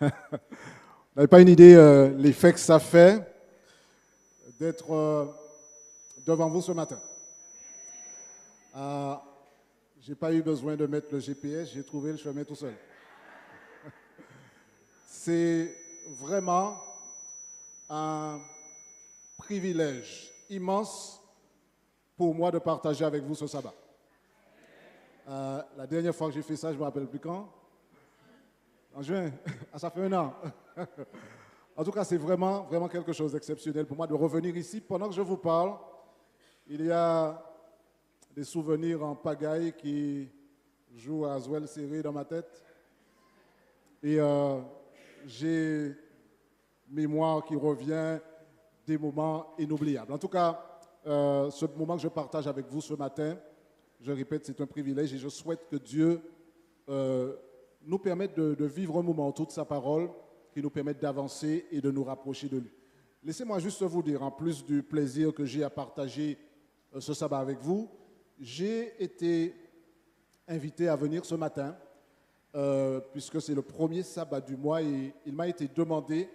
Vous n'avez pas une idée l'effet que ça fait d'être devant vous ce matin. Je n'ai pas eu besoin de mettre le GPS, j'ai trouvé le chemin tout seul. C'est vraiment un privilège immense pour moi de partager avec vous ce sabbat. La dernière fois que j'ai fait ça, je ne me rappelle plus quand. En juin, ça fait 1 an. En tout cas, c'est vraiment quelque chose d'exceptionnel pour moi de revenir ici. Pendant que je vous parle, il y a des souvenirs en pagaille qui jouent à Zouel serré dans ma tête. Et j'ai mémoire qui revient des moments inoubliables. En tout cas, ce moment que je partage avec vous ce matin, je répète, c'est un privilège et je souhaite que Dieu nous permette de vivre un moment autour de sa parole qui nous permette d'avancer et de nous rapprocher de lui. Laissez-moi juste vous dire, en plus du plaisir que j'ai à partager ce sabbat avec vous, j'ai été invité à venir ce matin, puisque c'est le premier sabbat du mois et il m'a été demandé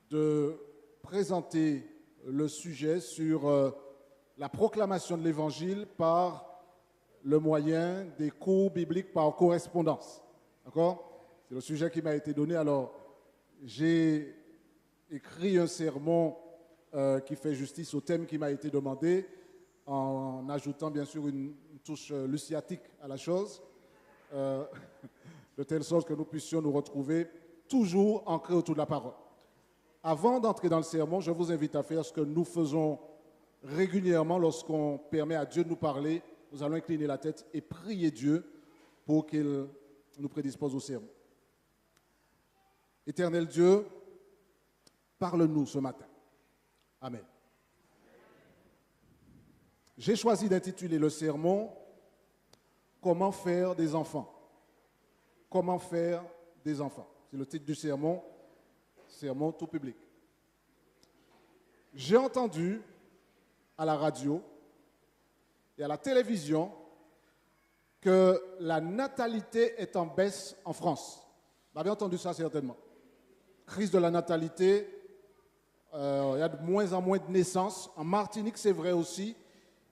de présenter le sujet sur la proclamation de l'Évangile par le moyen des cours bibliques par correspondance. D'accord ? C'est le sujet qui m'a été donné. Alors, j'ai écrit un sermon qui fait justice au thème qui m'a été demandé, en ajoutant bien sûr une touche luciatique à la chose, de telle sorte que nous puissions nous retrouver toujours ancrés autour de la parole. Avant d'entrer dans le sermon, je vous invite à faire ce que nous faisons régulièrement lorsqu'on permet à Dieu de nous parler. Nous allons incliner la tête et prier Dieu pour qu'il nous prédispose au sermon. Éternel Dieu, parle-nous ce matin. Amen. J'ai choisi d'intituler le sermon « Comment faire des enfants ». Comment faire des enfants. C'est le titre du sermon, sermon tout public. J'ai entendu à la radio et à la télévision que la natalité est en baisse en France. Vous avez entendu ça certainement. Crise de la natalité, il y a de moins en moins de naissances. En Martinique, c'est vrai aussi.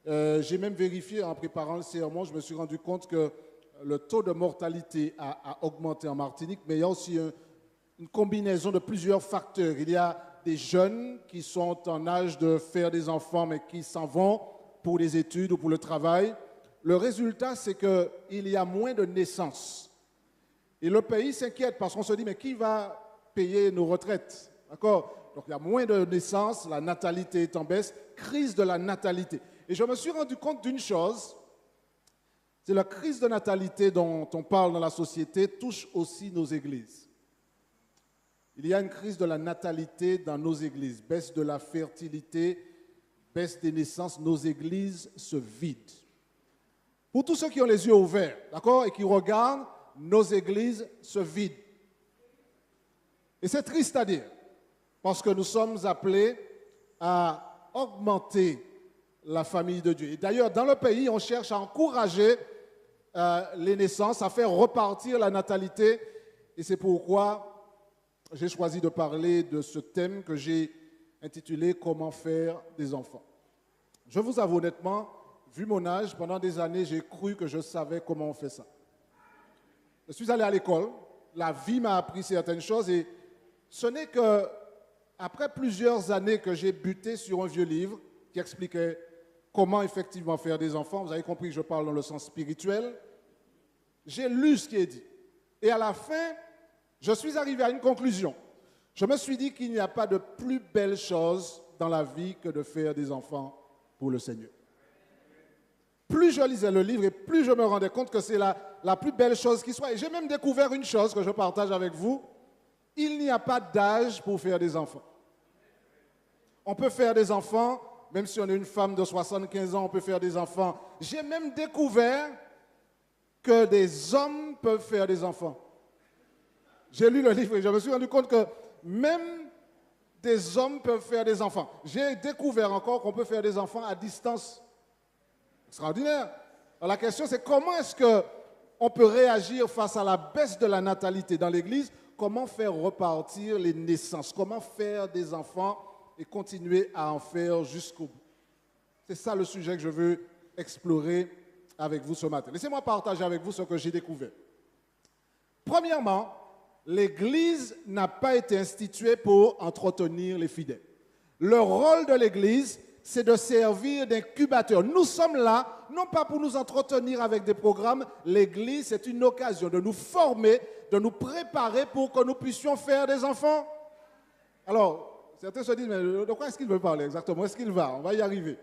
J'ai même vérifié en préparant le sermon, je me suis rendu compte que le taux de mortalité a augmenté en Martinique, mais il y a aussi une combinaison de plusieurs facteurs. Il y a des jeunes qui sont en âge de faire des enfants, mais qui s'en vont pour les études ou pour le travail. Le résultat, c'est qu'il y a moins de naissances. Et le pays s'inquiète parce qu'on se dit, mais qui va payer nos retraites? D'accord? Donc il y a moins de naissances, la natalité est en baisse, crise de la natalité. Et je me suis rendu compte d'une chose, c'est la crise de natalité dont on parle dans la société touche aussi nos églises. Il y a une crise de la natalité dans nos églises, baisse de la fertilité, baisse des naissances, nos églises se vident. Pour tous ceux qui ont les yeux ouverts, d'accord, et qui regardent, nos églises se vident. Et c'est triste à dire, parce que nous sommes appelés à augmenter la famille de Dieu. Et d'ailleurs, dans le pays, on cherche à encourager les naissances, à faire repartir la natalité. Et c'est pourquoi j'ai choisi de parler de ce thème que j'ai intitulé « Comment faire des enfants ». Je vous avoue honnêtement, vu mon âge, pendant des années, j'ai cru que je savais comment on fait ça. Je suis allé à l'école, la vie m'a appris certaines choses et ce n'est qu'après plusieurs années que j'ai buté sur un vieux livre qui expliquait comment effectivement faire des enfants. Vous avez compris que je parle dans le sens spirituel. J'ai lu ce qui est dit. Et à la fin, je suis arrivé à une conclusion. Je me suis dit qu'il n'y a pas de plus belle chose dans la vie que de faire des enfants pour le Seigneur. Plus je lisais le livre et plus je me rendais compte que c'est la plus belle chose qui soit. Et j'ai même découvert une chose que je partage avec vous. Il n'y a pas d'âge pour faire des enfants. On peut faire des enfants, même si on est une femme de 75 ans, on peut faire des enfants. J'ai même découvert que des hommes peuvent faire des enfants. J'ai lu le livre et je me suis rendu compte que même des hommes peuvent faire des enfants. J'ai découvert encore qu'on peut faire des enfants à distance. Extraordinaire. Alors la question c'est comment est-ce qu'on peut réagir face à la baisse de la natalité dans l'Église? comment faire repartir les naissances, comment faire des enfants et continuer à en faire jusqu'au bout. C'est ça le sujet que je veux explorer avec vous ce matin. Laissez-moi partager avec vous ce que j'ai découvert. Premièrement, l'Église n'a pas été instituée pour entretenir les fidèles. Le rôle de l'Église, c'est de servir d'incubateur. Nous sommes là, non pas pour nous entretenir avec des programmes. L'Église, c'est une occasion de nous former, de nous préparer pour que nous puissions faire des enfants. Alors, certains se disent, mais de quoi est-ce qu'il veut parler exactement? Où est-ce qu'il va? On va y arriver.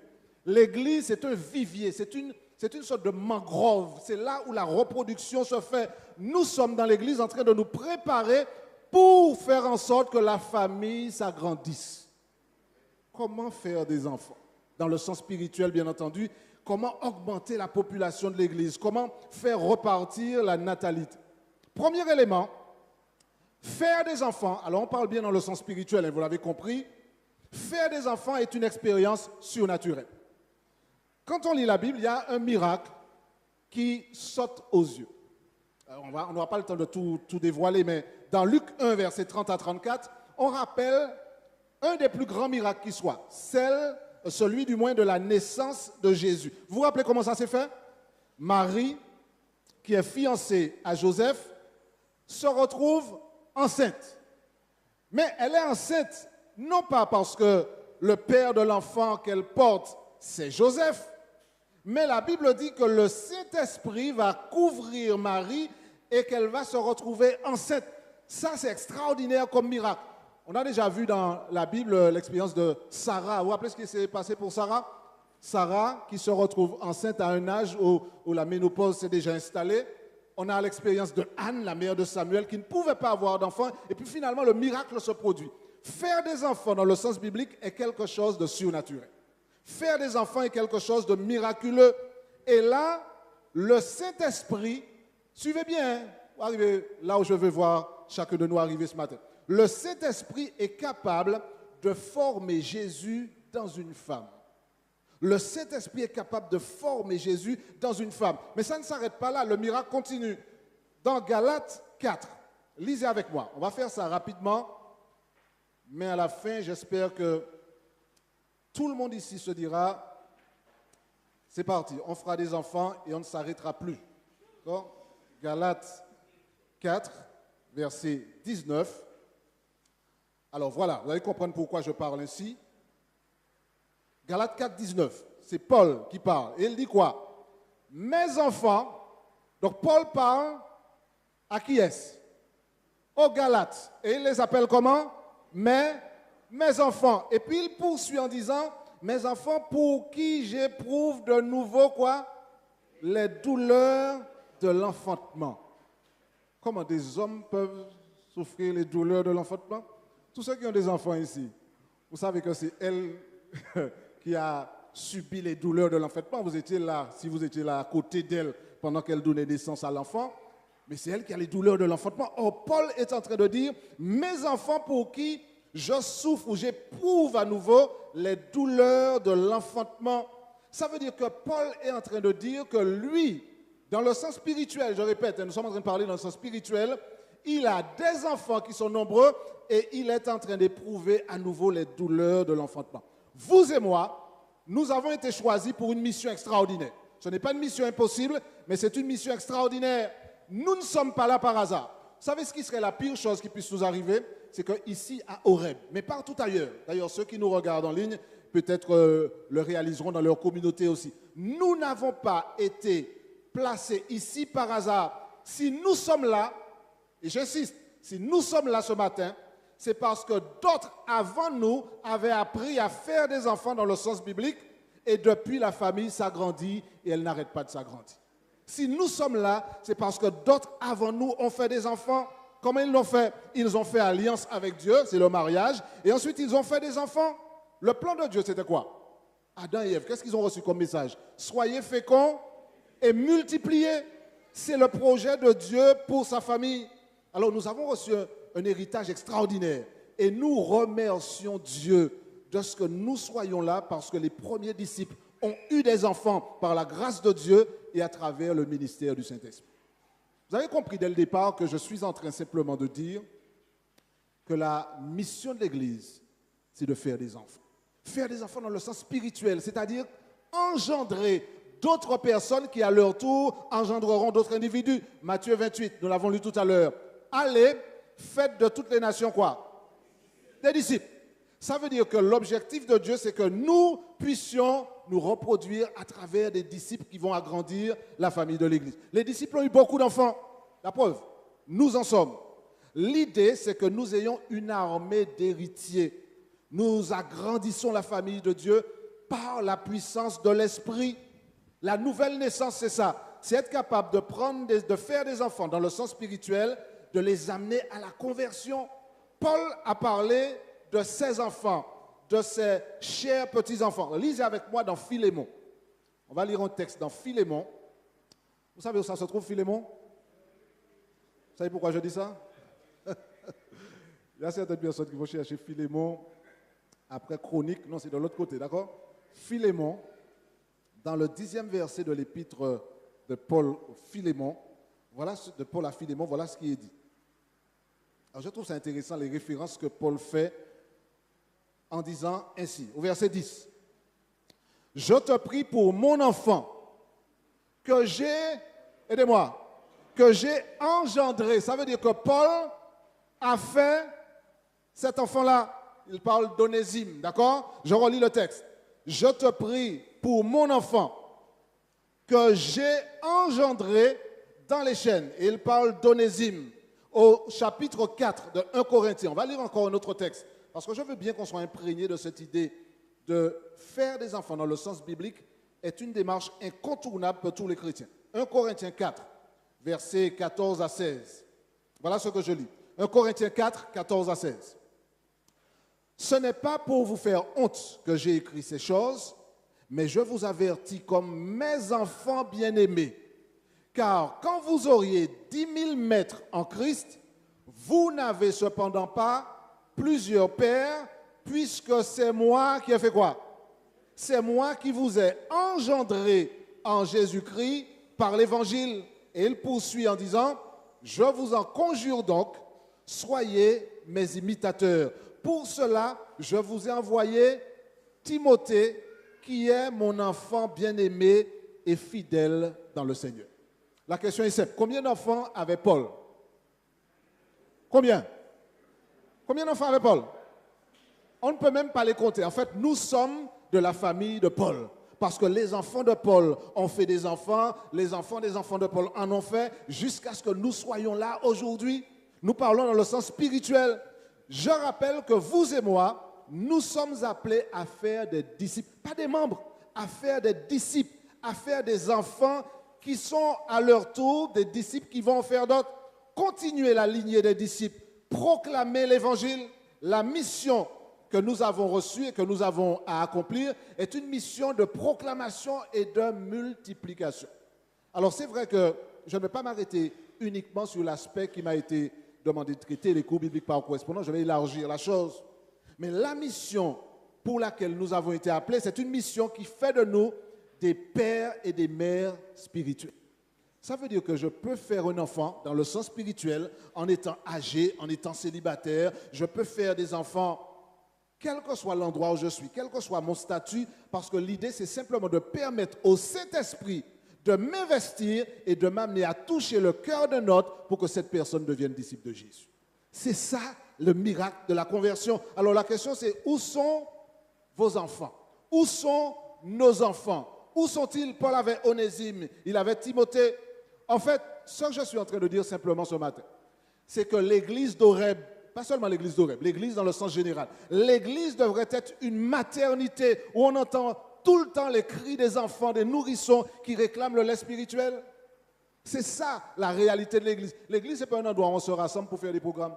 L'Église, c'est un vivier, c'est une sorte de mangrove. C'est là où la reproduction se fait. Nous sommes dans l'Église en train de nous préparer pour faire en sorte que la famille s'agrandisse. Comment faire des enfants? Dans le sens spirituel, bien entendu. Comment augmenter la population de l'Église? Comment faire repartir la natalité? Premier élément, faire des enfants. Alors, on parle bien dans le sens spirituel, hein, vous l'avez compris. Faire des enfants est une expérience surnaturelle. Quand on lit la Bible, il y a un miracle qui saute aux yeux. On n'aura pas le temps de tout dévoiler, mais dans Luc 1, versets 30 à 34, on rappelle un des plus grands miracles qui soit, celui du moins de la naissance de Jésus. Vous vous rappelez comment ça s'est fait? Marie, qui est fiancée à Joseph, se retrouve enceinte. Mais elle est enceinte, non pas parce que le père de l'enfant qu'elle porte, c'est Joseph, mais la Bible dit que le Saint-Esprit va couvrir Marie et qu'elle va se retrouver enceinte. Ça, c'est extraordinaire comme miracle. On a déjà vu dans la Bible l'expérience de Sarah. Vous vous rappelez ce qui s'est passé pour Sarah? Sarah qui se retrouve enceinte à un âge où la ménopause s'est déjà installée. On a l'expérience de Anne, la mère de Samuel, qui ne pouvait pas avoir d'enfant. Et puis finalement, le miracle se produit. Faire des enfants dans le sens biblique est quelque chose de surnaturel. Faire des enfants est quelque chose de miraculeux. Et là, le Saint-Esprit, suivez bien, hein, vous arrivez là où je veux voir chacun de nous arriver ce matin. Le Saint-Esprit est capable de former Jésus dans une femme. Le Saint-Esprit est capable de former Jésus dans une femme. Mais ça ne s'arrête pas là, le miracle continue. Dans Galates 4, lisez avec moi. On va faire ça rapidement, mais à la fin, j'espère que tout le monde ici se dira, c'est parti, on fera des enfants et on ne s'arrêtera plus. D'accord? Galates 4, verset 19. Alors voilà, vous allez comprendre pourquoi je parle ainsi. Galates 4, 19, c'est Paul qui parle. Et il dit quoi? Mes enfants, donc Paul parle à qui est-ce? Aux Galates. Et il les appelle comment? Mes enfants. Et puis il poursuit en disant, mes enfants pour qui j'éprouve de nouveau quoi? Les douleurs de l'enfantement. Comment des hommes peuvent souffrir les douleurs de l'enfantement? Tous ceux qui ont des enfants ici, vous savez que c'est elle qui a subi les douleurs de l'enfantement. Vous étiez là, si vous étiez là à côté d'elle pendant qu'elle donnait naissance à l'enfant, mais c'est elle qui a les douleurs de l'enfantement. Or, Paul est en train de dire, mes enfants pour qui je souffre ou j'éprouve à nouveau les douleurs de l'enfantement. Ça veut dire que Paul est en train de dire que lui, dans le sens spirituel, je répète, nous sommes en train de parler dans le sens spirituel, il a des enfants qui sont nombreux et il est en train d'éprouver à nouveau les douleurs de l'enfantement. Vous et moi, nous avons été choisis pour une mission extraordinaire. Ce n'est pas une mission impossible, mais c'est une mission extraordinaire. Nous ne sommes pas là par hasard. Vous savez ce qui serait la pire chose qui puisse nous arriver? C'est qu'ici, à Horeb, mais partout ailleurs, d'ailleurs ceux qui nous regardent en ligne, peut-être le réaliseront dans leur communauté aussi. Nous n'avons pas été placés ici par hasard. Si nous sommes là, et j'insiste, si nous sommes là ce matin, c'est parce que d'autres avant nous avaient appris à faire des enfants dans le sens biblique et depuis la famille s'agrandit et elle n'arrête pas de s'agrandir. Si nous sommes là, c'est parce que d'autres avant nous ont fait des enfants. Comment ils l'ont fait? Ils ont fait alliance avec Dieu, c'est le mariage, et ensuite ils ont fait des enfants. Le plan de Dieu, c'était quoi? Adam et Ève, qu'est-ce qu'ils ont reçu comme message? Soyez féconds et multipliez. C'est le projet de Dieu pour sa famille. Alors nous avons reçu un héritage extraordinaire et nous remercions Dieu de ce que nous soyons là parce que les premiers disciples ont eu des enfants par la grâce de Dieu et à travers le ministère du Saint-Esprit. Vous avez compris dès le départ que je suis en train simplement de dire que la mission de l'Église, c'est de faire des enfants. Faire des enfants dans le sens spirituel, c'est-à-dire engendrer d'autres personnes qui, à leur tour, engendreront d'autres individus. Matthieu 28, nous l'avons lu tout à l'heure. Allez, faites de toutes les nations quoi? Des disciples. Ça veut dire que l'objectif de Dieu, c'est que nous puissions nous reproduire à travers des disciples qui vont agrandir la famille de l'Église. Les disciples ont eu beaucoup d'enfants. La preuve, nous en sommes. L'idée, c'est que nous ayons une armée d'héritiers. Nous agrandissons la famille de Dieu par la puissance de l'Esprit. La nouvelle naissance, c'est ça. C'est être capable de faire des enfants dans le sens spirituel, de les amener à la conversion. Paul a parlé de ses enfants, de ses chers petits-enfants. Lisez avec moi dans Philémon. On va lire un texte dans Philémon. Vous savez où ça se trouve, Philémon? Vous savez pourquoi je dis ça? Il y a certaines personnes qui vont chercher Philémon après Chronique. Non, c'est de l'autre côté, d'accord? Philémon, dans le 10e verset de l'épître de Paul à Philémon, voilà ce qui est dit. Alors, je trouve ça intéressant, les références que Paul fait en disant ainsi, au verset 10. « Je te prie pour mon enfant que j'ai, aidez-moi, que j'ai engendré. » Ça veut dire que Paul a fait cet enfant-là. Il parle d'Onésime, d'accord? Je relis le texte. « Je te prie pour mon enfant que j'ai engendré dans les chaînes. » Et il parle d'Onésime au chapitre 4 de 1 Corinthiens. On va lire encore un autre texte, parce que je veux bien qu'on soit imprégné de cette idée de faire des enfants dans le sens biblique est une démarche incontournable pour tous les chrétiens. 1 Corinthiens 4, versets 14 à 16. Voilà ce que je lis. 1 Corinthiens 4, 14 à 16. « Ce n'est pas pour vous faire honte que j'ai écrit ces choses, mais je vous avertis comme mes enfants bien-aimés, car quand vous auriez 10 000 maîtres en Christ, vous n'avez cependant pas plusieurs pères, puisque c'est moi qui ai fait quoi? C'est moi qui vous ai engendré en Jésus-Christ par l'Évangile. » Et il poursuit en disant, « Je vous en conjure donc, soyez mes imitateurs. Pour cela, je vous ai envoyé Timothée, qui est mon enfant bien-aimé et fidèle dans le Seigneur. » La question est simple. Combien d'enfants avait Paul? Combien? Combien d'enfants avait Paul? On ne peut même pas les compter. En fait, nous sommes de la famille de Paul. Parce que les enfants de Paul ont fait des enfants, les enfants des enfants de Paul en ont fait, jusqu'à ce que nous soyons là aujourd'hui. Nous parlons dans le sens spirituel. Je rappelle que vous et moi, nous sommes appelés à faire des disciples, pas des membres, à faire des disciples, à faire des enfants qui sont à leur tour des disciples qui vont en faire d'autres. Continuer la lignée des disciples, proclamer l'évangile. La mission que nous avons reçue et que nous avons à accomplir est une mission de proclamation et de multiplication. Alors c'est vrai que je ne vais pas m'arrêter uniquement sur l'aspect qui m'a été demandé de traiter, les cours bibliques par correspondance, je vais élargir la chose. Mais la mission pour laquelle nous avons été appelés, c'est une mission qui fait de nous des pères et des mères spirituels. Ça veut dire que je peux faire un enfant dans le sens spirituel en étant âgé, en étant célibataire. Je peux faire des enfants quel que soit l'endroit où je suis, quel que soit mon statut, parce que l'idée, c'est simplement de permettre au Saint-Esprit de m'investir et de m'amener à toucher le cœur d'un autre pour que cette personne devienne disciple de Jésus. C'est ça le miracle de la conversion. Alors la question, c'est où sont vos enfants? Où sont nos enfants? Où sont-ils? Paul avait Onésime, il avait Timothée. En fait, ce que je suis en train de dire simplement ce matin, c'est que l'église d'Horeb, pas seulement l'église d'Horeb, l'église dans le sens général, l'église devrait être une maternité où on entend tout le temps les cris des enfants, des nourrissons qui réclament le lait spirituel. C'est ça la réalité de l'église. L'église, ce n'est pas un endroit où on se rassemble pour faire des programmes.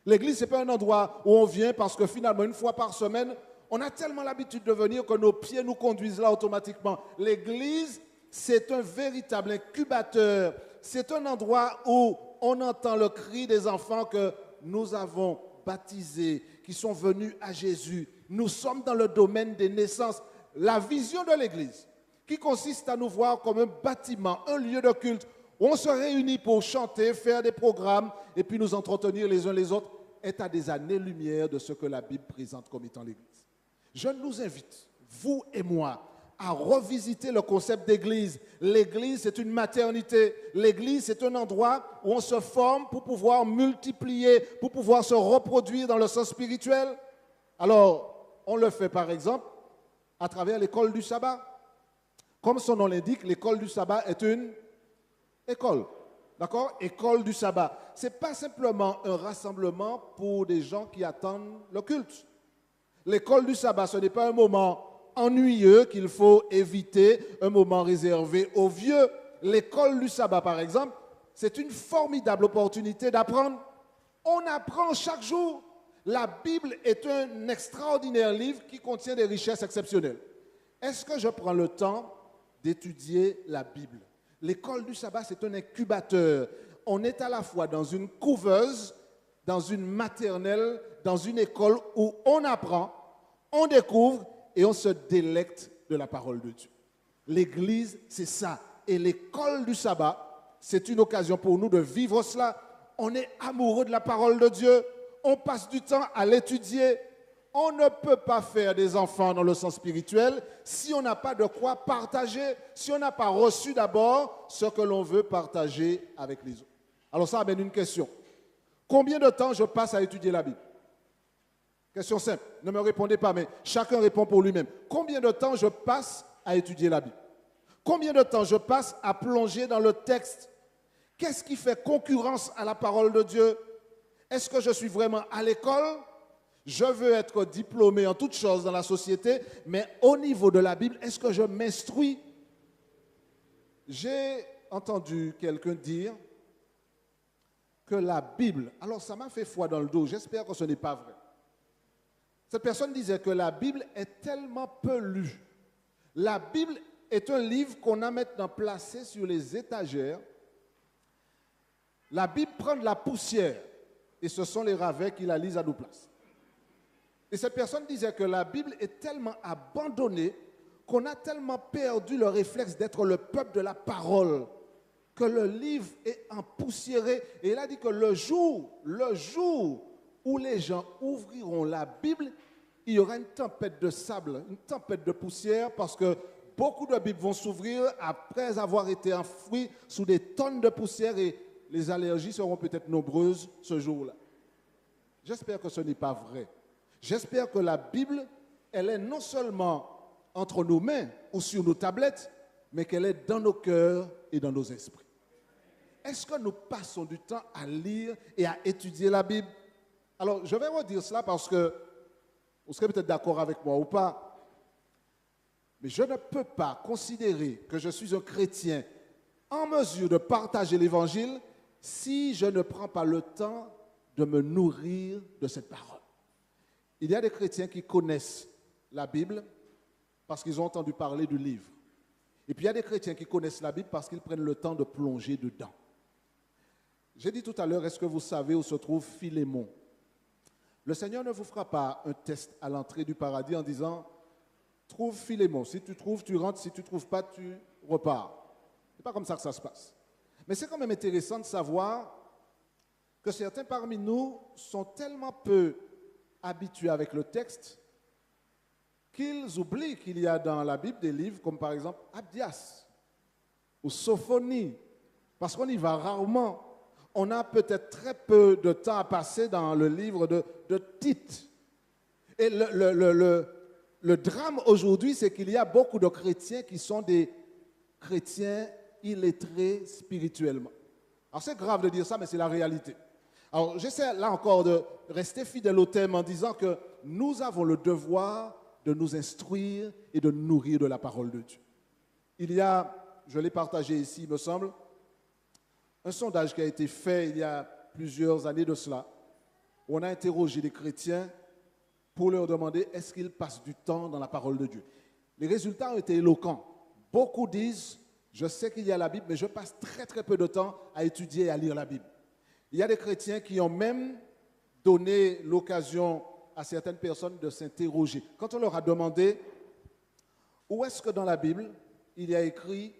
L'église, ce n'est pas un endroit où on vient parce que finalement, une fois par semaine, on a tellement l'habitude de venir que nos pieds nous conduisent là automatiquement. L'église, c'est un véritable incubateur. C'est un endroit où on entend le cri des enfants que nous avons baptisés, qui sont venus à Jésus. Nous sommes dans le domaine des naissances. La vision de l'église, qui consiste à nous voir comme un bâtiment, un lieu de culte, où on se réunit pour chanter, faire des programmes et puis nous entretenir les uns les autres, est à des années-lumière de ce que la Bible présente comme étant l'Église. Je nous invite, vous et moi, à revisiter le concept d'église. L'église, c'est une maternité. L'église, c'est un endroit où on se forme pour pouvoir multiplier, pour pouvoir se reproduire dans le sens spirituel. Alors, on le fait par exemple à travers l'école du sabbat. Comme son nom l'indique, l'école du sabbat est une école. D'accord? École du sabbat. Ce n'est pas simplement un rassemblement pour des gens qui attendent le culte. L'école du sabbat, ce n'est pas un moment ennuyeux qu'il faut éviter, un moment réservé aux vieux. L'école du sabbat, par exemple, c'est une formidable opportunité d'apprendre. On apprend chaque jour. La Bible est un extraordinaire livre qui contient des richesses exceptionnelles. Est-ce que je prends le temps d'étudier la Bible? L'école du sabbat, c'est un incubateur. On est à la fois dans une couveuse, dans une maternelle, dans une école où on apprend, on découvre et on se délecte de la parole de Dieu. L'Église, c'est ça. Et l'école du sabbat, c'est une occasion pour nous de vivre cela. On est amoureux de la parole de Dieu. On passe du temps à l'étudier. On ne peut pas faire des enfants dans le sens spirituel si on n'a pas de quoi partager, si on n'a pas reçu d'abord ce que l'on veut partager avec les autres. Alors ça amène une question. Combien de temps je passe à étudier la Bible? Question simple, ne me répondez pas, mais chacun répond pour lui-même. Combien de temps je passe à étudier la Bible? Combien de temps je passe à plonger dans le texte? Qu'est-ce qui fait concurrence à la parole de Dieu? Est-ce que je suis vraiment à l'école? Je veux être diplômé en toutes choses dans la société, mais au niveau de la Bible, est-ce que je m'instruis? J'ai entendu quelqu'un dire que la Bible, alors ça m'a fait froid dans le dos, j'espère que ce n'est pas vrai. Cette personne disait que la Bible est tellement peu lue. La Bible est un livre qu'on a maintenant placé sur les étagères. La Bible prend de la poussière et ce sont les ravins qui la lisent à nos places. Et cette personne disait que la Bible est tellement abandonnée qu'on a tellement perdu le réflexe d'être le peuple de la parole que le livre est empoussiéré. Et il a dit que le jour où les gens ouvriront la Bible, il y aura une tempête de sable, une tempête de poussière, parce que beaucoup de Bibles vont s'ouvrir après avoir été enfouies sous des tonnes de poussière et les allergies seront peut-être nombreuses ce jour-là. J'espère que ce n'est pas vrai. J'espère que la Bible, elle est non seulement entre nos mains ou sur nos tablettes, mais qu'elle est dans nos cœurs et dans nos esprits. Est-ce que nous passons du temps à lire et à étudier la Bible? Alors, je vais redire cela parce que vous serez peut-être d'accord avec moi ou pas, mais je ne peux pas considérer que je suis un chrétien en mesure de partager l'Évangile si je ne prends pas le temps de me nourrir de cette parole. Il y a des chrétiens qui connaissent la Bible parce qu'ils ont entendu parler du livre. Et puis il y a des chrétiens qui connaissent la Bible parce qu'ils prennent le temps de plonger dedans. J'ai dit tout à l'heure, est-ce que vous savez où se trouve Philémon? Le Seigneur ne vous fera pas un test à l'entrée du paradis en disant « Trouve Philémon. Si tu trouves, tu rentres. Si tu ne trouves pas, tu repars. » Ce n'est pas comme ça que ça se passe. Mais c'est quand même intéressant de savoir que certains parmi nous sont tellement peu habitués avec le texte qu'ils oublient qu'il y a dans la Bible des livres comme par exemple Abdias ou Sophonie, parce qu'on y va rarement. On a peut-être très peu de temps à passer dans le livre de Tite. Et le drame aujourd'hui, c'est qu'il y a beaucoup de chrétiens qui sont des chrétiens illettrés spirituellement. Alors c'est grave de dire ça, mais c'est la réalité. Alors j'essaie là encore de rester fidèle au thème en disant que nous avons le devoir de nous instruire et de nous nourrir de la parole de Dieu. Il y a, je l'ai partagé ici, il me semble, un sondage qui a été fait il y a plusieurs années de cela, où on a interrogé les chrétiens pour leur demander est-ce qu'ils passent du temps dans la parole de Dieu. Les résultats ont été éloquents. Beaucoup disent, je sais qu'il y a la Bible, mais je passe très très peu de temps à étudier et à lire la Bible. Il y a des chrétiens qui ont même donné l'occasion à certaines personnes de s'interroger. Quand on leur a demandé où est-ce que dans la Bible il y a écrit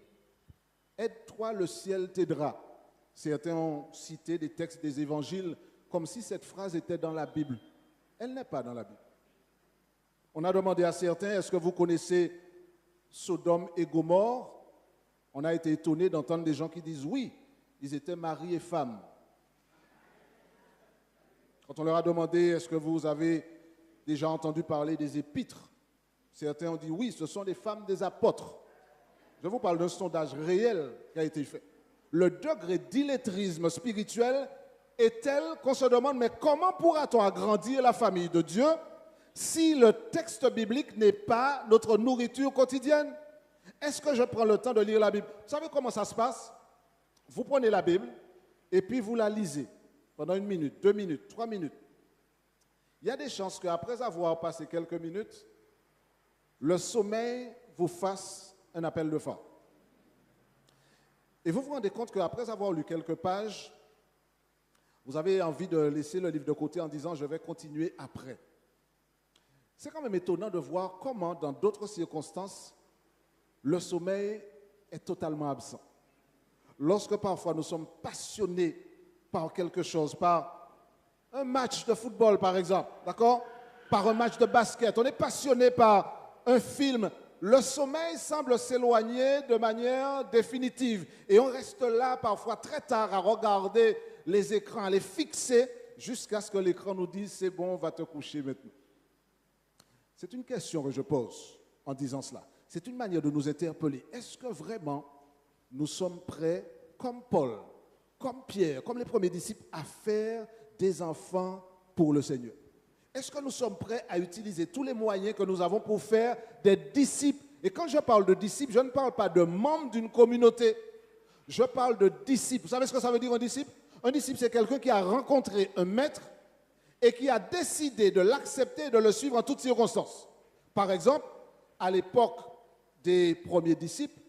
« Aide-toi, le ciel t'aidera ». Certains ont cité des textes des évangiles comme si cette phrase était dans la Bible. Elle n'est pas dans la Bible. On a demandé à certains, est-ce que vous connaissez Sodome et Gomorrhe? On a été étonné d'entendre des gens qui disent oui, ils étaient mari et femme. Quand on leur a demandé, est-ce que vous avez déjà entendu parler des épîtres? Certains ont dit oui, ce sont les femmes des apôtres. Je vous parle d'un sondage réel qui a été fait. Le degré d'illettrisme spirituel est tel qu'on se demande, mais comment pourra-t-on agrandir la famille de Dieu si le texte biblique n'est pas notre nourriture quotidienne? Est-ce que je prends le temps de lire la Bible? Vous savez comment ça se passe? Vous prenez la Bible et puis vous la lisez pendant 1 minute, 2 minutes, 3 minutes. Il y a des chances qu'après avoir passé quelques minutes, le sommeil vous fasse un appel de phare. Et vous vous rendez compte qu'après avoir lu quelques pages, vous avez envie de laisser le livre de côté en disant « je vais continuer après ». C'est quand même étonnant de voir comment, dans d'autres circonstances, le sommeil est totalement absent. Lorsque parfois nous sommes passionnés par quelque chose, par un match de football par exemple, d'accord? Par un match de basket, on est passionné par un film, le sommeil semble s'éloigner de manière définitive et on reste là parfois très tard à regarder les écrans, à les fixer jusqu'à ce que l'écran nous dise c'est bon, on va te coucher maintenant. C'est une question que je pose en disant cela. C'est une manière de nous interpeller. Est-ce que vraiment nous sommes prêts, comme Paul, comme Pierre, comme les premiers disciples, à faire des enfants pour le Seigneur? Est-ce que nous sommes prêts à utiliser tous les moyens que nous avons pour faire des disciples? Et quand je parle de disciples, je ne parle pas de membres d'une communauté. Je parle de disciples. Vous savez ce que ça veut dire un disciple? Un disciple, c'est quelqu'un qui a rencontré un maître et qui a décidé de l'accepter et de le suivre en toutes circonstances. Par exemple, à l'époque des premiers disciples,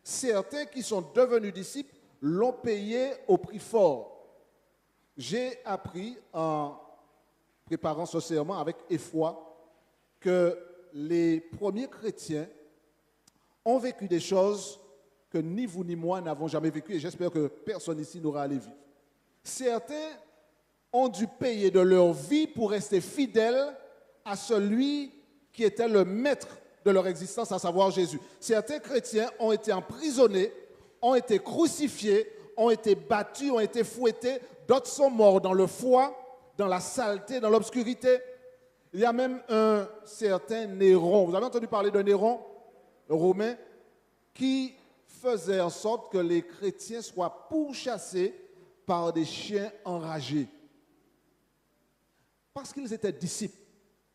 certains qui sont devenus disciples l'ont payé au prix fort. J'ai appris en préparant ce serment avec effroi que les premiers chrétiens ont vécu des choses que ni vous ni moi n'avons jamais vécues et j'espère que personne ici n'aura à les vivre. Certains ont dû payer de leur vie pour rester fidèles à celui qui était le maître de leur existence, à savoir Jésus. Certains chrétiens ont été emprisonnés, ont été crucifiés, ont été battus, ont été fouettés, d'autres sont morts dans le froid, dans la saleté, dans l'obscurité. Il y a même un certain Néron. Vous avez entendu parler de Néron, romain, qui faisait en sorte que les chrétiens soient pourchassés par des chiens enragés. Parce qu'ils étaient disciples,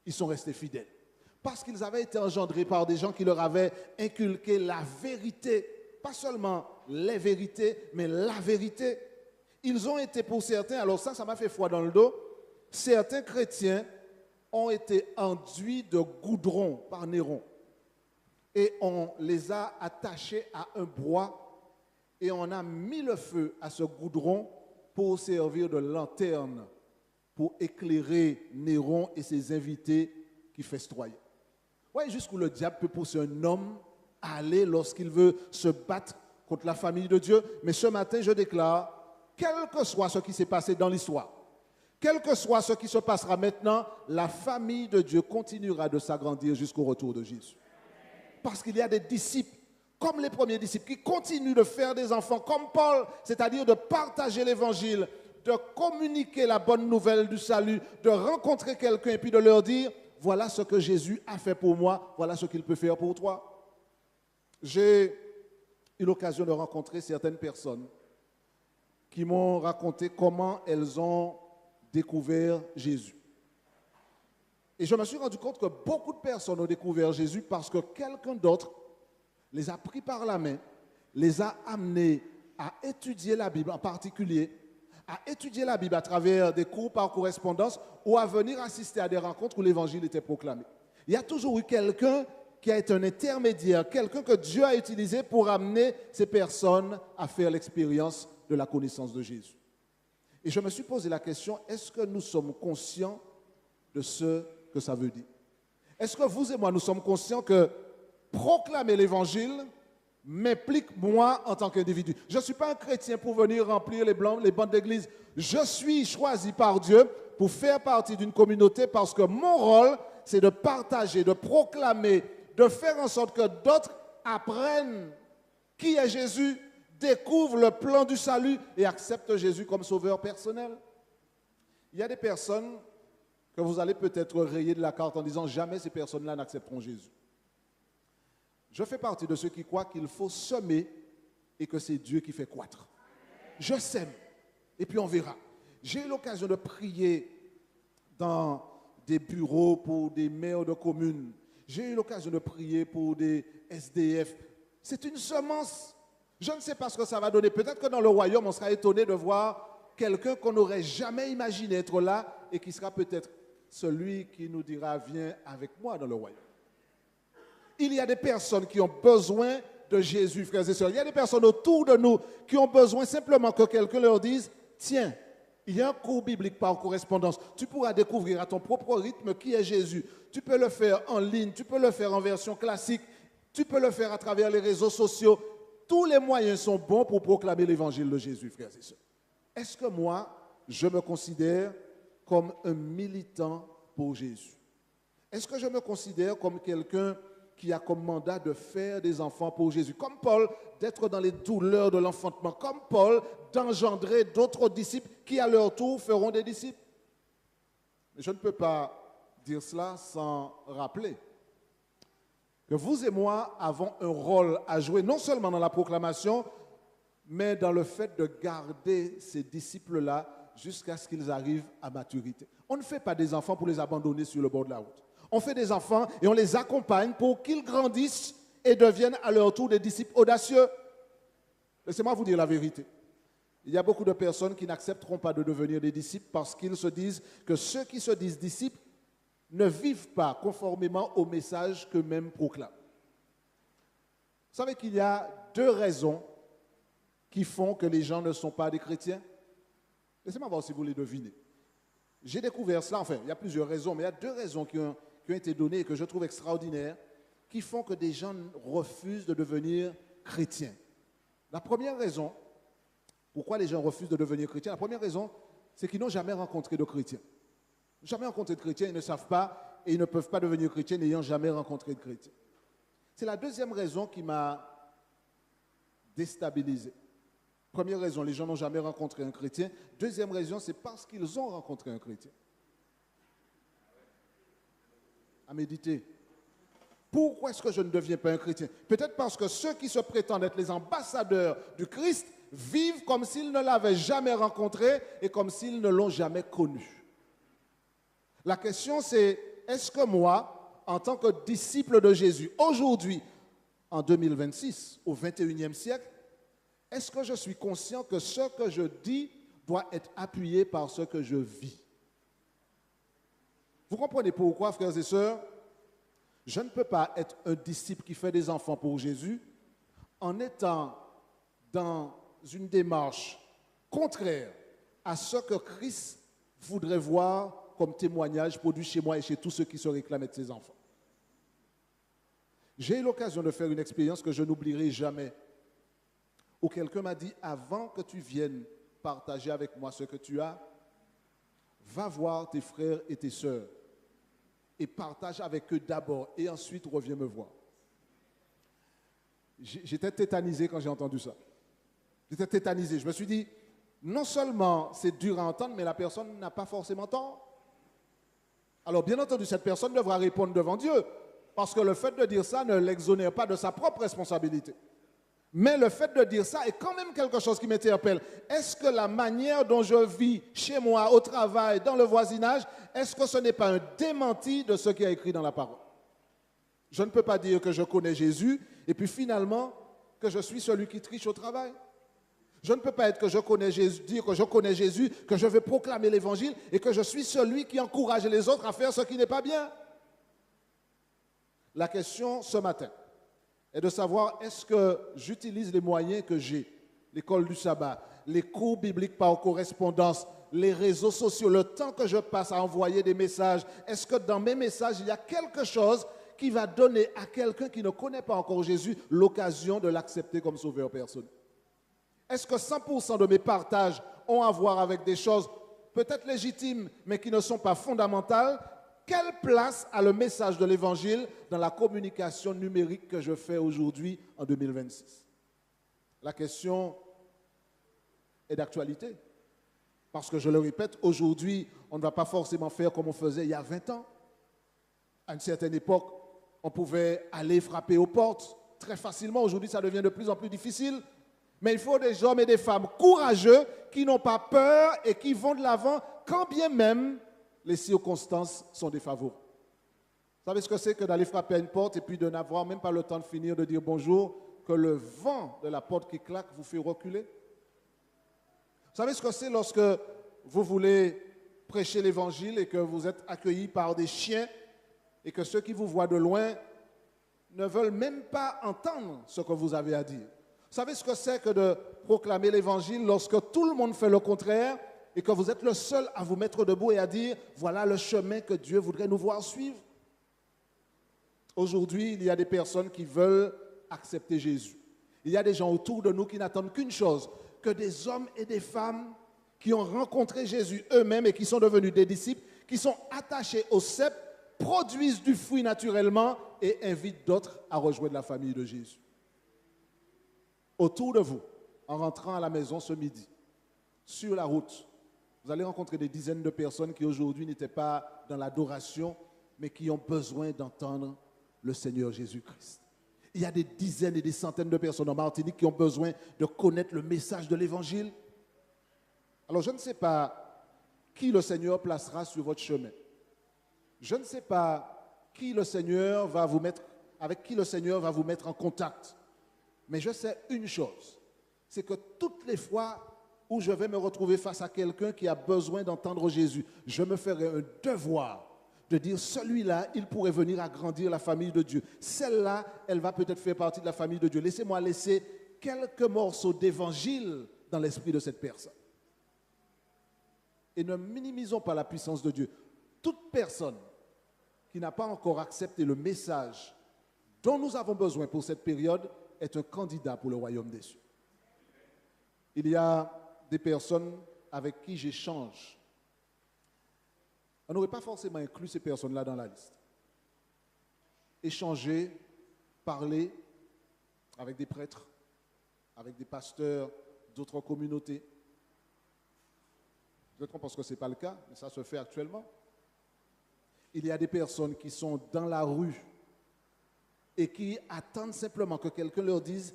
ils sont restés fidèles. Parce qu'ils avaient été engendrés par des gens qui leur avaient inculqué la vérité. Pas seulement les vérités, mais la vérité. Ils ont été pour certains, alors ça m'a fait froid dans le dos, certains chrétiens ont été enduits de goudron par Néron. Et on les a attachés à un bois et on a mis le feu à ce goudron pour servir de lanterne, pour éclairer Néron et ses invités qui festoyaient. Voyez jusqu'où le diable peut pousser un homme à aller lorsqu'il veut se battre contre la famille de Dieu. Mais ce matin, je déclare, quel que soit ce qui s'est passé dans l'histoire, quel que soit ce qui se passera maintenant, la famille de Dieu continuera de s'agrandir jusqu'au retour de Jésus. Parce qu'il y a des disciples, comme les premiers disciples, qui continuent de faire des enfants, comme Paul, c'est-à-dire de partager l'évangile, de communiquer la bonne nouvelle du salut, de rencontrer quelqu'un et puis de leur dire, voilà ce que Jésus a fait pour moi, voilà ce qu'il peut faire pour toi. J'ai eu l'occasion de rencontrer certaines personnes qui m'ont raconté comment elles ont découvert Jésus. Et je me suis rendu compte que beaucoup de personnes ont découvert Jésus parce que quelqu'un d'autre les a pris par la main, les a amenés à étudier la Bible en particulier, à étudier la Bible à travers des cours par correspondance ou à venir assister à des rencontres où l'évangile était proclamé. Il y a toujours eu quelqu'un qui a été un intermédiaire, quelqu'un que Dieu a utilisé pour amener ces personnes à faire l'expérience de la connaissance de Jésus. Et je me suis posé la question, est-ce que nous sommes conscients de ce que ça veut dire? Est-ce que vous et moi, nous sommes conscients que proclamer l'évangile m'implique moi en tant qu'individu. Je ne suis pas un chrétien pour venir remplir les bancs d'église. Je suis choisi par Dieu pour faire partie d'une communauté parce que mon rôle, c'est de partager, de proclamer, de faire en sorte que d'autres apprennent qui est Jésus, découvrent le plan du salut et acceptent Jésus comme sauveur personnel. Il y a des personnes que vous allez peut-être rayer de la carte en disant jamais ces personnes-là n'accepteront Jésus. Je fais partie de ceux qui croient qu'il faut semer et que c'est Dieu qui fait croître. Je sème et puis on verra. J'ai eu l'occasion de prier dans des bureaux pour des maires de communes. J'ai eu l'occasion de prier pour des SDF. C'est une semence. Je ne sais pas ce que ça va donner. Peut-être que dans le royaume, on sera étonné de voir quelqu'un qu'on n'aurait jamais imaginé être là et qui sera peut-être celui qui nous dira « Viens avec moi dans le royaume ». Il y a des personnes qui ont besoin de Jésus, frères et sœurs. Il y a des personnes autour de nous qui ont besoin simplement que quelqu'un leur dise « Tiens, il y a un cours biblique par correspondance. Tu pourras découvrir à ton propre rythme qui est Jésus. Tu peux le faire en ligne, tu peux le faire en version classique, tu peux le faire à travers les réseaux sociaux. Tous les moyens sont bons pour proclamer l'évangile de Jésus, frères et sœurs. Est-ce que moi, je me considère comme un militant pour Jésus? Est-ce que je me considère comme quelqu'un qui a comme mandat de faire des enfants pour Jésus? Comme Paul, d'être dans les douleurs de l'enfantement. Comme Paul, d'engendrer d'autres disciples qui, à leur tour, feront des disciples. Mais je ne peux pas dire cela sans rappeler que vous et moi avons un rôle à jouer, non seulement dans la proclamation, mais dans le fait de garder ces disciples-là jusqu'à ce qu'ils arrivent à maturité. On ne fait pas des enfants pour les abandonner sur le bord de la route. On fait des enfants et on les accompagne pour qu'ils grandissent et deviennent à leur tour des disciples audacieux. Laissez-moi vous dire la vérité. Il y a beaucoup de personnes qui n'accepteront pas de devenir des disciples parce qu'ils se disent que ceux qui se disent disciples ne vivent pas conformément au message qu'eux-mêmes proclament. Vous savez qu'il y a deux raisons qui font que les gens ne sont pas des chrétiens? Laissez-moi voir si vous les devinez. J'ai découvert cela, enfin, il y a plusieurs raisons, mais il y a deux raisons qui ont été données et que je trouve extraordinaires, qui font que des gens refusent de devenir chrétiens. La première raison, pourquoi les gens refusent de devenir chrétiens, la première raison, c'est qu'ils n'ont jamais rencontré de chrétiens. Jamais rencontré de chrétiens, ils ne savent pas et ils ne peuvent pas devenir chrétiens n'ayant jamais rencontré de chrétiens. C'est la deuxième raison qui m'a déstabilisé. Première raison, les gens n'ont jamais rencontré un chrétien. Deuxième raison, c'est parce qu'ils ont rencontré un chrétien. À méditer. Pourquoi est-ce que je ne deviens pas un chrétien? Peut-être parce que ceux qui se prétendent être les ambassadeurs du Christ vivent comme s'ils ne l'avaient jamais rencontré et comme s'ils ne l'ont jamais connu. La question c'est, est-ce que moi, en tant que disciple de Jésus, aujourd'hui, en 2026, au 21e siècle, est-ce que je suis conscient que ce que je dis doit être appuyé par ce que je vis? Vous comprenez pourquoi, frères et sœurs, je ne peux pas être un disciple qui fait des enfants pour Jésus en étant dans une démarche contraire à ce que Christ voudrait voir comme témoignage produit chez moi et chez tous ceux qui se réclament de ses enfants. J'ai eu l'occasion de faire une expérience que je n'oublierai jamais, où quelqu'un m'a dit, avant que tu viennes partager avec moi ce que tu as, va voir tes frères et tes sœurs et partage avec eux d'abord et ensuite reviens me voir. J'étais tétanisé quand j'ai entendu ça. J'étais tétanisé. Je me suis dit, non seulement c'est dur à entendre, mais la personne n'a pas forcément tort. Alors bien entendu, cette personne devra répondre devant Dieu, parce que le fait de dire ça ne l'exonère pas de sa propre responsabilité. Mais le fait de dire ça est quand même quelque chose qui m'interpelle. Est-ce que la manière dont je vis chez moi, au travail, dans le voisinage, est-ce que ce n'est pas un démenti de ce qui est écrit dans la parole? Je ne peux pas dire que je connais Jésus et puis finalement que je suis celui qui triche au travail. Je ne peux pas être que je connais Jésus, dire que je connais Jésus, que je vais proclamer l'évangile et que je suis celui qui encourage les autres à faire ce qui n'est pas bien. La question ce matin est de savoir est-ce que j'utilise les moyens que j'ai, l'école du sabbat, les cours bibliques par correspondance, les réseaux sociaux, le temps que je passe à envoyer des messages, est-ce que dans mes messages, il y a quelque chose qui va donner à quelqu'un qui ne connaît pas encore Jésus l'occasion de l'accepter comme sauveur personnel? Est-ce que 100% de mes partages ont à voir avec des choses peut-être légitimes, mais qui ne sont pas fondamentales? Quelle place a le message de l'Évangile dans la communication numérique que je fais aujourd'hui en 2026? La question est d'actualité. Parce que je le répète, aujourd'hui, on ne va pas forcément faire comme on faisait il y a 20 ans. À une certaine époque, on pouvait aller frapper aux portes très facilement. Aujourd'hui, ça devient de plus en plus difficile. Mais il faut des hommes et des femmes courageux qui n'ont pas peur et qui vont de l'avant, quand bien même les circonstances sont défavorables. Vous savez ce que c'est que d'aller frapper à une porte et puis de n'avoir même pas le temps de finir de dire bonjour, que le vent de la porte qui claque vous fait reculer? Vous savez ce que c'est lorsque vous voulez prêcher l'évangile et que vous êtes accueillis par des chiens et que ceux qui vous voient de loin ne veulent même pas entendre ce que vous avez à dire? Vous savez ce que c'est que de proclamer l'évangile lorsque tout le monde fait le contraire et que vous êtes le seul à vous mettre debout et à dire voilà le chemin que Dieu voudrait nous voir suivre? Aujourd'hui, il y a des personnes qui veulent accepter Jésus. Il y a des gens autour de nous qui n'attendent qu'une chose, que des hommes et des femmes qui ont rencontré Jésus eux-mêmes et qui sont devenus des disciples, qui sont attachés au cep, produisent du fruit naturellement et invitent d'autres à rejoindre la famille de Jésus. Autour de vous, en rentrant à la maison ce midi, sur la route, vous allez rencontrer des dizaines de personnes qui aujourd'hui n'étaient pas dans l'adoration, mais qui ont besoin d'entendre le Seigneur Jésus-Christ. Il y a des dizaines et des centaines de personnes en Martinique qui ont besoin de connaître le message de l'Évangile. Alors je ne sais pas qui le Seigneur placera sur votre chemin. Je ne sais pas qui le Seigneur va vous mettre, avec qui le Seigneur va vous mettre en contact. Mais je sais une chose, c'est que toutes les fois où je vais me retrouver face à quelqu'un qui a besoin d'entendre Jésus, je me ferai un devoir de dire celui-là, il pourrait venir agrandir la famille de Dieu. Celle-là, elle va peut-être faire partie de la famille de Dieu. Laissez-moi laisser quelques morceaux d'évangile dans l'esprit de cette personne. Et ne minimisons pas la puissance de Dieu. Toute personne qui n'a pas encore accepté le message dont nous avons besoin pour cette période est un candidat pour le royaume des cieux. Il y a des personnes avec qui j'échange. On n'aurait pas forcément inclus ces personnes-là dans la liste. Échanger, parler avec des prêtres, avec des pasteurs d'autres communautés. Peut-être qu'on pense que ce n'est pas le cas, mais ça se fait actuellement. Il y a des personnes qui sont dans la rue et qui attendent simplement que quelqu'un leur dise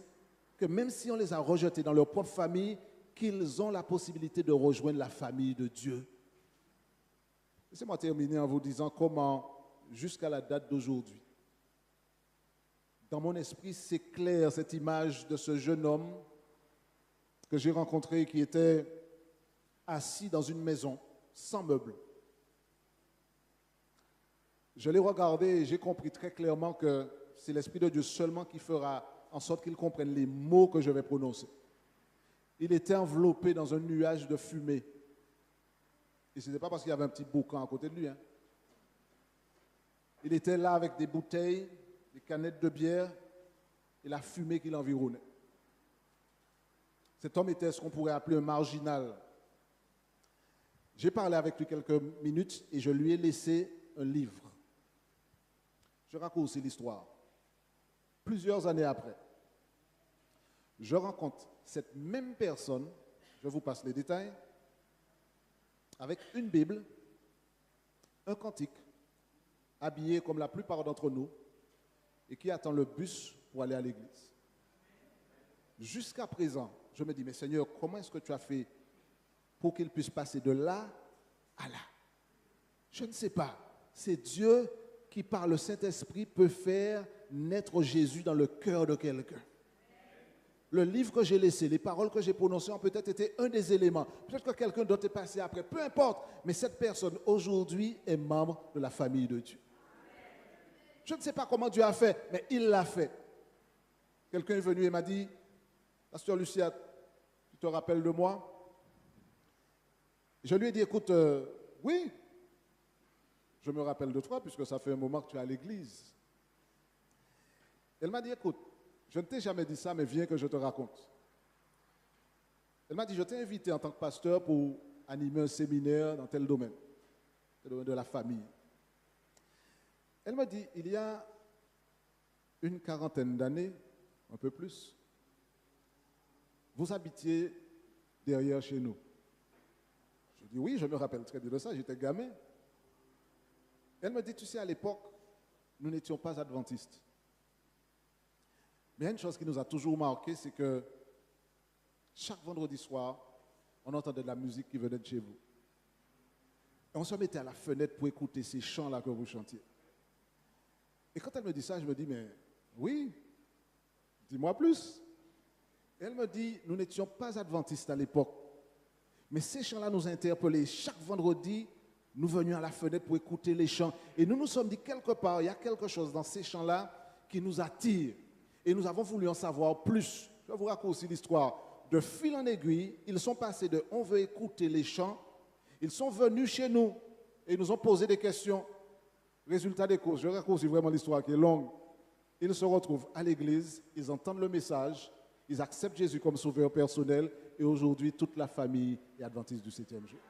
que même si on les a rejetés dans leur propre famille, qu'ils ont la possibilité de rejoindre la famille de Dieu. Laissez-moi terminer en vous disant comment, jusqu'à la date d'aujourd'hui, dans mon esprit s'éclaire cette image de ce jeune homme que j'ai rencontré qui était assis dans une maison sans meubles. Je l'ai regardé et j'ai compris très clairement que c'est l'Esprit de Dieu seulement qui fera en sorte qu'il comprenne les mots que je vais prononcer. Il était enveloppé dans un nuage de fumée. Et ce n'était pas parce qu'il y avait un petit boucan à côté de lui. Il était là avec des bouteilles, des canettes de bière et la fumée qui l'environnait. Cet homme était ce qu'on pourrait appeler un marginal. J'ai parlé avec lui quelques minutes et je lui ai laissé un livre. Je raccourcis l'histoire. Plusieurs années après, je rencontre cette même personne, je vous passe les détails, avec une Bible, un cantique, habillé comme la plupart d'entre nous, et qui attend le bus pour aller à l'église. Jusqu'à présent, je me dis, mais Seigneur, comment est-ce que tu as fait pour qu'il puisse passer de là à là? Je ne sais pas. C'est Dieu qui, par le Saint-Esprit, peut faire naître Jésus dans le cœur de quelqu'un. Le livre que j'ai laissé, les paroles que j'ai prononcées ont peut-être été un des éléments. Peut-être que quelqu'un d'autre est passé après, peu importe. Mais cette personne, aujourd'hui, est membre de la famille de Dieu. Je ne sais pas comment Dieu a fait, mais il l'a fait. Quelqu'un est venu et m'a dit, Pasteur Lucia, tu te rappelles de moi? Je lui ai dit, écoute, oui, je me rappelle de toi, puisque ça fait un moment que tu es à l'église. Elle m'a dit, écoute, je ne t'ai jamais dit ça, mais viens que je te raconte. Elle m'a dit, je t'ai invité en tant que pasteur pour animer un séminaire dans tel domaine, le domaine de la famille. Elle m'a dit, il y a une quarantaine d'années, un peu plus, vous habitiez derrière chez nous. Je dis, oui, je me rappelle très bien de ça, j'étais gamin. Elle me dit, tu sais, à l'époque, nous n'étions pas adventistes. Mais il y a une chose qui nous a toujours marqué, c'est que chaque vendredi soir, on entendait de la musique qui venait de chez vous. Et on se mettait à la fenêtre pour écouter ces chants-là que vous chantiez. Et quand elle me dit ça, je me dis, mais oui, dis-moi plus. Et elle me dit, nous n'étions pas adventistes à l'époque. Mais ces chants-là nous interpellaient. Chaque vendredi, nous venions à la fenêtre pour écouter les chants. Et nous nous sommes dit, quelque part, il y a quelque chose dans ces chants-là qui nous attire. Et nous avons voulu en savoir plus. Je vais vous raconter l'histoire. De fil en aiguille, ils sont passés de « on veut écouter les chants ». Ils sont venus chez nous et ils nous ont posé des questions. Résultat des courses, je raconte vraiment l'histoire qui est longue. Ils se retrouvent à l'église, ils entendent le message, ils acceptent Jésus comme sauveur personnel et aujourd'hui, toute la famille est adventiste du 7e jour.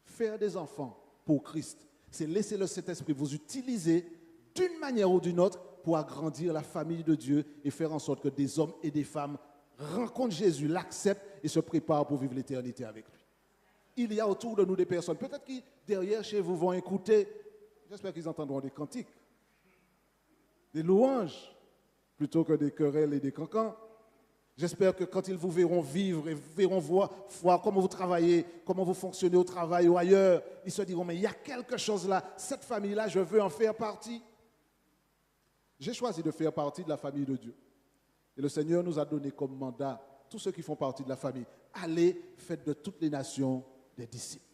Faire des enfants pour Christ, c'est laisser le Saint-Esprit vous utiliser d'une manière ou d'une autre pour agrandir la famille de Dieu et faire en sorte que des hommes et des femmes rencontrent Jésus, l'acceptent et se préparent pour vivre l'éternité avec lui. Il y a autour de nous des personnes, peut-être qui derrière chez vous vont écouter, j'espère qu'ils entendront des cantiques, des louanges, plutôt que des querelles et des cancans. J'espère que quand ils vous verront vivre et verront voir comment vous travaillez, comment vous fonctionnez au travail ou ailleurs, ils se diront, mais il y a quelque chose là, cette famille-là, je veux en faire partie. J'ai choisi de faire partie de la famille de Dieu. Et le Seigneur nous a donné comme mandat, tous ceux qui font partie de la famille, allez, faites de toutes les nations des disciples.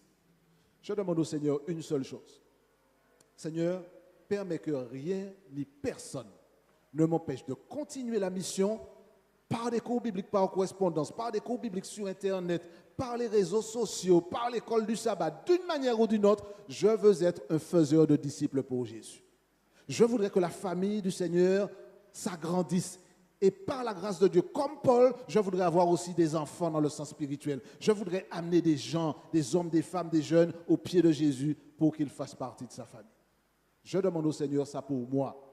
Je demande au Seigneur une seule chose. Seigneur, permets que rien ni personne ne m'empêche de continuer la mission par des cours bibliques par correspondance, par des cours bibliques sur Internet, par les réseaux sociaux, par l'école du sabbat, d'une manière ou d'une autre, je veux être un faiseur de disciples pour Jésus. Je voudrais que la famille du Seigneur s'agrandisse. Et par la grâce de Dieu, comme Paul, je voudrais avoir aussi des enfants dans le sens spirituel. Je voudrais amener des gens, des hommes, des femmes, des jeunes aux pieds de Jésus pour qu'ils fassent partie de sa famille. Je demande au Seigneur ça pour moi.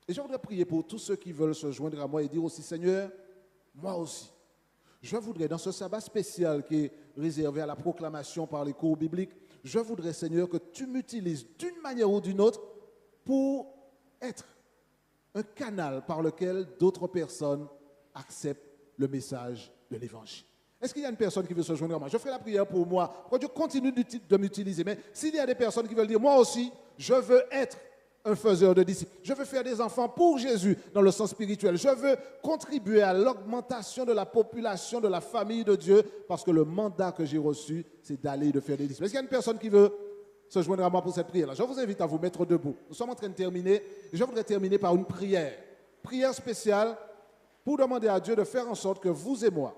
Et je voudrais prier pour tous ceux qui veulent se joindre à moi et dire aussi, Seigneur, moi aussi, je voudrais dans ce sabbat spécial qui est réservé à la proclamation par les cours bibliques, je voudrais, Seigneur, que tu m'utilises d'une manière ou d'une autre pour être un canal par lequel d'autres personnes acceptent le message de l'Évangile. Est-ce qu'il y a une personne qui veut se joindre à moi? Je ferai la prière pour moi, que Dieu continue de m'utiliser. Mais s'il y a des personnes qui veulent dire, moi aussi, je veux être un faiseur de disciples. Je veux faire des enfants pour Jésus dans le sens spirituel. Je veux contribuer à l'augmentation de la population de la famille de Dieu parce que le mandat que j'ai reçu, c'est d'aller et de faire des disciples. Est-ce qu'il y a une personne qui veut se joindre à moi pour cette prière-là? Je vous invite à vous mettre debout. Nous sommes en train de terminer. Et je voudrais terminer par une prière. Prière spéciale pour demander à Dieu de faire en sorte que vous et moi,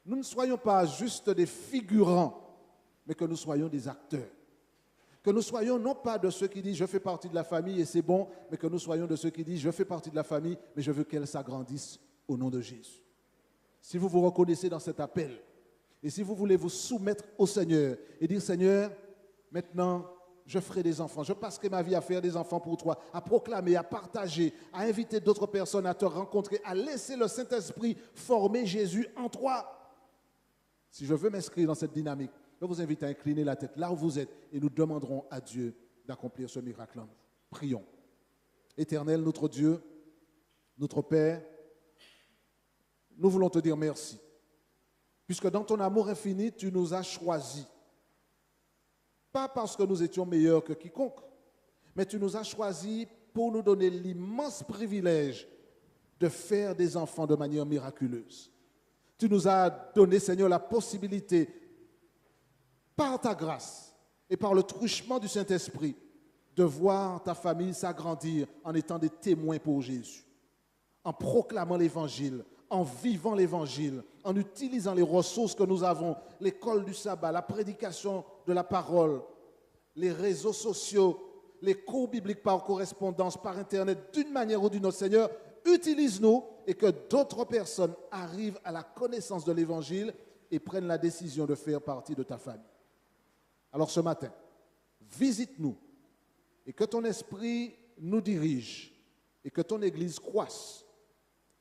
nous ne soyons pas juste des figurants, mais que nous soyons des acteurs. Que nous soyons non pas de ceux qui disent « je fais partie de la famille et c'est bon », mais que nous soyons de ceux qui disent « je fais partie de la famille, mais je veux qu'elle s'agrandisse au nom de Jésus ». Si vous vous reconnaissez dans cet appel, et si vous voulez vous soumettre au Seigneur et dire « Seigneur, maintenant, je ferai des enfants, je passerai ma vie à faire des enfants pour toi, à proclamer, à partager, à inviter d'autres personnes à te rencontrer, à laisser le Saint-Esprit former Jésus en toi ». Si je veux m'inscrire dans cette dynamique, je vous invite à incliner la tête là où vous êtes et nous demanderons à Dieu d'accomplir ce miracle en vous. Prions. Éternel, notre Dieu, notre Père, nous voulons te dire merci. Puisque dans ton amour infini, tu nous as choisis. Pas parce que nous étions meilleurs que quiconque, mais tu nous as choisis pour nous donner l'immense privilège de faire des enfants de manière miraculeuse. Tu nous as donné, Seigneur, la possibilité, par ta grâce et par le truchement du Saint-Esprit, de voir ta famille s'agrandir en étant des témoins pour Jésus, en proclamant l'Évangile, en vivant l'Évangile, en utilisant les ressources que nous avons, l'école du sabbat, la prédication de la parole, les réseaux sociaux, les cours bibliques par correspondance, par Internet, d'une manière ou d'une autre. Seigneur, utilise-nous et que d'autres personnes arrivent à la connaissance de l'Évangile et prennent la décision de faire partie de ta famille. Alors ce matin, visite-nous et que ton esprit nous dirige et que ton Église croisse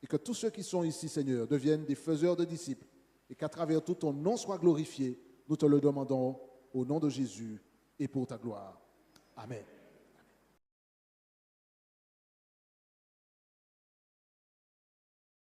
et que tous ceux qui sont ici, Seigneur, deviennent des faiseurs de disciples et qu'à travers tout ton nom soit glorifié. Nous te le demandons au nom de Jésus et pour ta gloire. Amen.